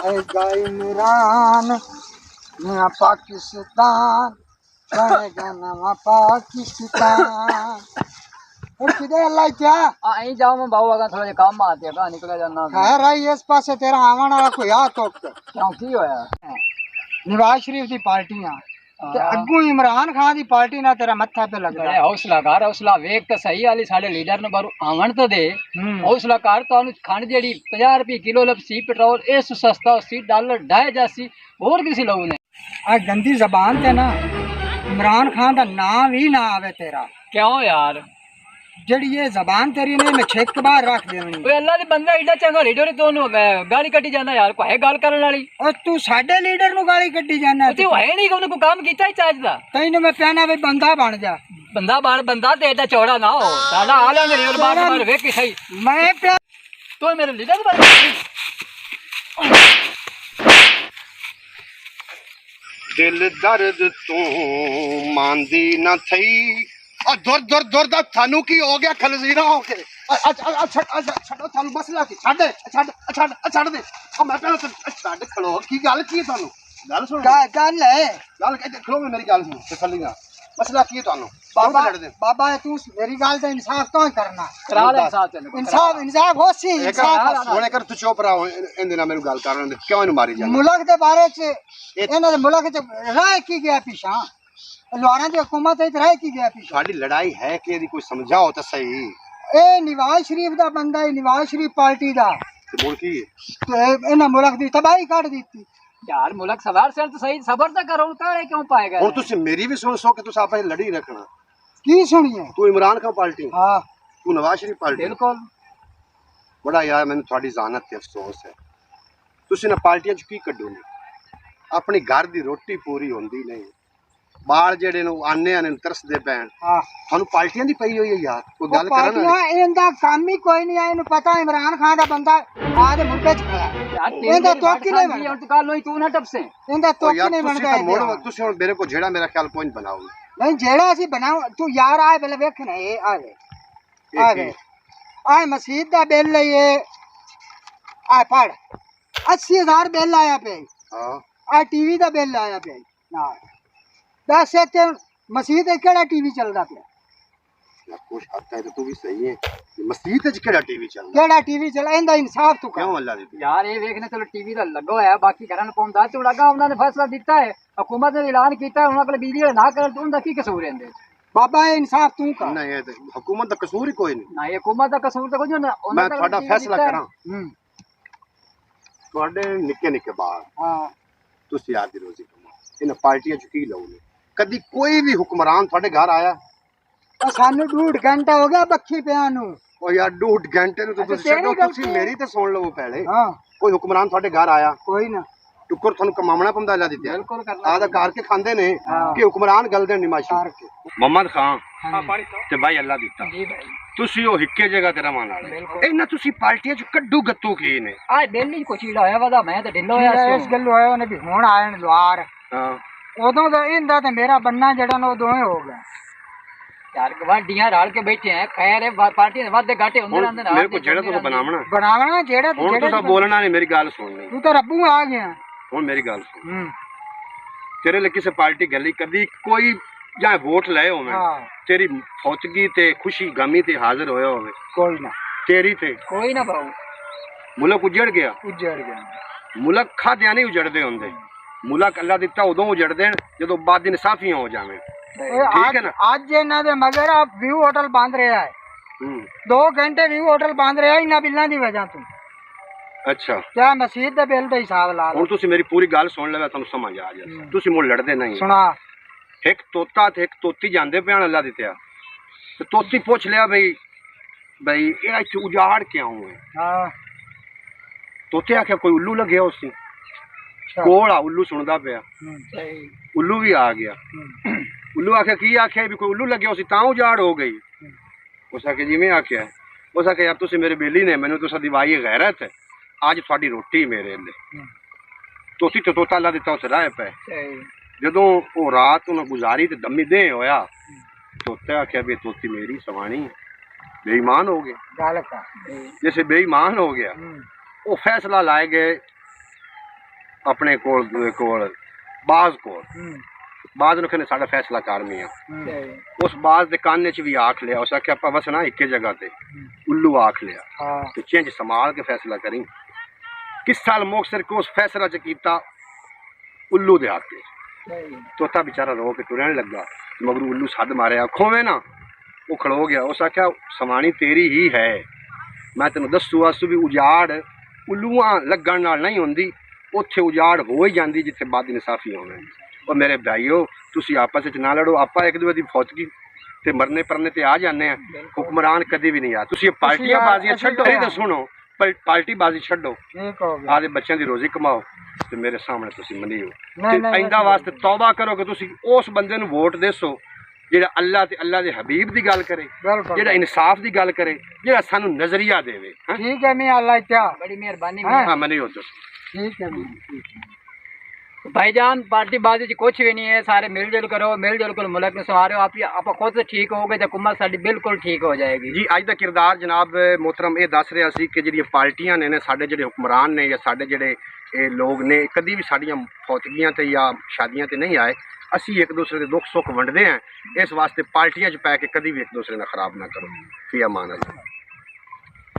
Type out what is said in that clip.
आएगा इमरान नया पाकिस्तान बनेगा नवा पाकिस्तान। किधर अल्लाह क्या आई जाओ मैं बाबू अगर थोड़ा काम आते है निकल जाना खैर आई इस पासे तेरा आवन वाला कोई आ तो क्यों की होया नवाज शरीफ दी पार्टियां ते अग्गू इमरान खान दी पार्टी ना तेरा मत्था पे लगदा बड़े हौसला कर हौसला वेख तो सही वाली साडे लीडर ने बारू आवन तो दे हौसला कर तो खंड जेड़ी 50 रुपए किलो लपसी पेट्रोल इस सस्ता सी डॉलर ढाई जासी और किसी लोग ने आ गंदी जबान ते ना इमरान खान दा नाम ही ना आवे तेरा क्यों यार जड़ी ये जबान तेरी ने मैं छेक के बाहर रख देवनी ओए अल्लाह दी बंदा एडा चंगा लीडर दोनों गाली कटी जाना यार कोई गाल करने वाली और तू साडे लीडर नु गाली कड्डी जाना तू है नहीं कोई काम कीता ही चाहता तैनू मैं कहना वे बंदा बन जा बंदा ते एडा चौड़ा ना हो साडा हाल है लीडर बात मार वेख के सही मैं प्या तो मेरे लीडर बारे दिल दर्द तू मांदी न थई और दुर दुर दुर दा थानू की हो गया खलजीरा हो के छड़ो थानू मसला की छड़ छड़ दे ओ मैं पहले छड़ खलो की गल की थानू गल सुन गल है गल कहते खलो मेरी गल सुन तसल्लीगा मसला की थानू बाबा बाबा तू मेरी गल दा इंसाफ तो करना करा ले इंसाफ इंसाफ हो सी इंसाफ होने कर तू चुप रहा इन दिना मेरी गल करन दे क्यों इन मारी जाना मुल्क दे बारे च इन्हां दे मुल्क च राह की गया पिछा लुहारा दी हुकूमत है राह की गया पिछा साडी लड़ाई है कि कोई समझाओ तो सही ए नवाज शरीफ दा बंदा है नवाज शरीफ पार्टी दा ते बोल की ते इन्हां मुल्क दी तबाही कर दी यार मुल्क सवार से तो सही सबर तो करो काले क्यों पाएगा हुन तुसी मेरी भी सुन सो कि तुस आपस लड़ी रखना की सुनिए तू इमरान खान पार्टी हां तू नवाज शरीफ पार्टी बिल्कुल बड़ा यार मैंने थोड़ी जानत ते अफसोस है तुसी ना पार्टियां च की कड्डो नहीं अपनी घर दी रोटी पूरी होंदी नहीं बाल जेड़े नु आने आने तरसदे पैन हां थानू पार्टियां दी पई होई है यार कोई गल करना पार्टियां इंदा काम ही कोई नहीं है इन्हें पता इमरान खान दा बंदा आदे मुल्के च खड़ा यार इंदा तो की नहीं बन और काल तू ना टपसे इंदा तो की यार नहीं तुसी बनदा तो मोड़ तुसी हुन मेरे को जेड़ा मेरा ख्याल कोई नहीं बनाओ नहीं जेड़ा सी बनाओ तू यार आए पहले वेखना ए आ गए आए मस्जिद दा बिल है ये आ पढ़ 80,000 बिल आया पे हां आ टीवी दा बिल आया पे ना दस ते मस्जिद केड़ा टीवी चलदा पे ना कुछ आता है तो तू भी सही है मस्जिद च केड़ा टीवी चलदा केड़ा टीवी चला इंदा इंसाफ तू कर क्यों अल्लाह दी यार ये देखने चलो टीवी दा लगो है बाकी करन पौंदा तू लगा उन्होंने फैसला दिता है हुकूमत ने ऐलान किया है उन्होंने बिजली ना कर तो उनका की कसूर है बाबा ये इंसाफ तू कर नहीं ये हुकूमत दा कसूर ही कोई नहीं ना ये हुकूमत दा कसूर तो कुछ ना मैं थोड़ा फैसला करा ਤੁਹਾਡੇ ਨਿੱਕੇ ਨਿੱਕੇ ਬਾਲ हां ਤੁਸੀਂ ਆਪ ਦੀ ਰੋਜ਼ੀ ਕਮਾਓ ਇਹਨਾਂ ਪਾਰਟੀਆਂ ਚ ਕੀ ਲਾਉਨੇ ਕਦੀ ਕੋਈ ਵੀ ਹੁਕਮਰਾਨ ਤੁਹਾਡੇ ਘਰ ਆਇਆ सानू 2.5 घंटा हो गया बखी पिया नु ਉਹ ਯਾਰ 2.5 ਘੰਟੇ ਨੂੰ ਤੁਸੀਂ ਛੱਡੋ ਤੁਸੀਂ ਮੇਰੀ ਤਾਂ ਸੁਣ ਲਵੋ ਪਹਿਲੇ हां ਕੋਈ ਹੁਕਮਰਾਨ ਤੁਹਾਡੇ ਘਰ ਆਇਆ कोई ना ਟੁੱਕਰ ਤੁਹਾਨੂੰ ਕਮਾਉਣਾ ਪੈਂਦਾ ਅੱਲਾ ਦਿੱਤਾ बिल्कुल करना ਆਦਾ ਕਰਕੇ ਖਾਂਦੇ ਨੇ ਕਿ ਹੁਕਮਰਾਨ ਗਲਦੇ ਨਿਮਾਸ਼ੀ ਮੁਹੰਮਦ ਖਾਨ ਤੇ ਭਾਈ ਅੱਲਾ ਦਿੱਤਾ जी भाई ਤੁਸੀਂ ਉਹ ਹਿੱਕੇ ਜਗ੍ਹਾ ਤੇ ਰਵਾਂ ਵਾਲੇ ਇਹਨਾਂ ਤੁਸੀਂ ਪਾਰਟੀਆਂ ਚ ਕੱਢੂ ਗੱਤੂ ਕੀ ਨੇ आ दिल्ली को चीड़ा होया वादा मैं तो ढिल्लो होया इस गल्लो है उन्हें भी हुन आए न लुहार ਹਾਂ उदों दा इंदा ते मेरा बन्ना जड़ा न दोए हो गया यार गवांडियां रल के बैठे हैं खैर है पार्टी वादे घाटे होंदे रहंदे ਮੇਰੇ ਕੋ ਜਿਹੜਾ ਤੁਸੀਂ ਬਣਾਵਣਾ बनावना जेड़ा ਹੁਣ ਤੁਸੀਂ ਬੋਲਣਾ ਨਹੀਂ ਮੇਰੀ ਗੱਲ ਸੁਣਨੀ तू तो रब्बू आ गया ਹੁਣ ਮੇਰੀ ਗੱਲ ਸੁਣ ਤੇਰੇ ਲਈ ਕਿਸੇ ਪਾਰਟੀ ਗਲੀ ਕਦੀ ਕੋਈ ਜਾਂ ਵੋਟ ਲਏ ਹੋਵੇ हां ਤੇਰੀ ਫੌਤਗੀ ਤੇ ਖੁਸ਼ੀ ਗਮੀ ਤੇ ਹਾਜ਼ਰ ਹੋਇਆ ਹੋਵੇ कोई ना ਤੇਰੀ ਤੇ कोई ना पाऊ ਮੁਲਕ ਉਜੜ ਗਿਆ उजड़ गया ਮੁਲਕ ਖਾਦਿਆਂ ਨਹੀਂ ਉਜੜਦੇ ਹੁੰਦੇ ਮੁਲਕ ਅੱਲਾ ਦਿੱਤਾ ਉਦੋਂ ਉਜੜਦੇ ਨੇ ਜਦੋਂ ਬਾਦ ਇਨਸਾਫੀਆਂ ਹੋ ਜਾਵੇ ठीक है ना आज इन्हां दे मगर आप व्यू होटल बांध रहा है 2 घंटे व्यू होटल बांध रहा है इन्हां बिल्लां दी वजह तो अच्छा क्या मस्जिद दे बिल दा हिसाब ला ਹੁਣ ਤੁਸੀਂ ਮੇਰੀ ਪੂਰੀ ਗੱਲ ਸੁਣ ਲਵੇ ਤੁਹਾਨੂੰ ਸਮਝ ਆ ਜਾ ਤੁਸੀਂ ਮੁੜ ਲੜਦੇ ਨਹੀਂ सुना ਇੱਕ ਤੋਤਾ ਤੇ ਇੱਕ ਤੋਤੀ ਜਾਂਦੇ ਪਿਆਣ ਅੱਲਾ ਦਿੱਤਾ ਤੇ ਤੋਤੀ ਪੁੱਛ ਲਿਆ ਬਈ ਇਹ ਇੱਥੇ ਉਜਾੜ ਕਿਉਂ ਹੈ हां ਤੋਤੇ ਆਖਿਆ ਕੋਈ ਉੱਲੂ ਲੱਗਿਆ ਉਸੇ ਕੋਲ ਆ ਉੱਲੂ ਸੁਣਦਾ ਪਿਆ ਉੱਲੂ ਵੀ ਆ ਗਿਆ ਉੱਲੂ ਆਖਿਆ ਕੀ ਆਖਿਆ ਵੀ ਕੋਈ ਉੱਲੂ ਲੱਗਿਆ ਉਸੇ ਤਾਂ ਉਜਾੜ ਹੋ ਗਈ ਉਸ ਆਖਿਆ ਜਿਵੇਂ ਆਖਿਆ ਉਸ ਆਖਿਆ ਯਾਰ ਤੁਸੀਂ ਮੇਰੇ ਬੇਲੀ ਨੇ ਮੈਨੂੰ ਤੁਸੀਂ ਦਿਵਾਈ ਗੈਰਤ ਹੈ ਅੱਜ ਤੁਹਾਡੀ ਰੋਟੀ ਮੇਰੇ ਲਈ ਤੋਤੀ ਤੇ ਤੋਤਾ ਅੱਲਾ ਦਿੱਤਾ ਉਸ ਰਾਹ ਪੈ ਜਦੋਂ ਉਹ ਰਾਤ ਉਹਨੇ ਗੁਜ਼ਾਰੀ ਤੇ ਦਮੀ ਦੇ ਹੋਇਆ ਤੋਤੇ आख्या भी तोती मेरी सवानी बेईमान हो गया जैसे बेईमान हो गया वो फैसला लाए गए अपने कोल बाज कोल बाज ने कहने साडा फैसला कर मियां उस बाज दे काने च भी आख लिया उस आख्या आपा वसना इक्के जगह ते उल्लू आख लिया तो चेंज संभाल के फैसला करी किस साल मोक्सर को उस फैसला च कीता उल्लू दे हाथ तोता बेचारा रो के टुरन लगा मगर उल्लू सद मारे खोवे ना वो खड़ो गया उस आख्या समानी तेरी ही है मैं तेन दसू असू भी उजाड़ उल्लूआ लगन नाल नहीं होंदी उत्थे उजाड़ हो ही जाती जिथे बद इंसाफी होवे और मेरे भाईओ तुसी आपस च ना लड़ो आपा एक दूसरे की फौतगी ते मरने परने ते आ जाने हुक्मरान कभी भी नहीं आ तुसी पार्टियां बाजियां छड्डो नहीं तो सुनो पार्टी बाजी छड्डो आदे बच्चों की रोजी कमाओ ते मेरे सामने तुसी मनियो ते इंदा वास्ते तौबा करो कि तुसी उस बंदे नूं वोट देसो जेड़ा अल्लाह ते अल्लाह दे हबीब दी गल करे जेड़ा इंसाफ दी गल करे जेड़ा सानू नजरिया देवे ठीक है मियां अल्लाह क्या बड़ी मेहरबानी हां मनियो ठीक है भाईजान पार्टी बाजी च कुछ भी नहीं है सारे मिलजुल करो मिलजुल कर मुल्क में संवारो आप खुद से ठीक हो गए तो हुकूमत साडी बिल्कुल ठीक हो जाएगी जी अज दा किरदार जनाब मोहतरम ये दस रहा सी कि जिहड़ियां पार्टियां ने साडे जिहड़े हुक्मरान ने या साडे जिहड़े लोग ने कदी भी साडियां फौतगियां ते या शादियां ते नहीं आए असी एक दूसरे के दुख सुख वंडदे हैं इस वास्ते पार्टियां च पै के कदी भी एक दूसरे नाल खराब ना करो फिर अमान अल्लाह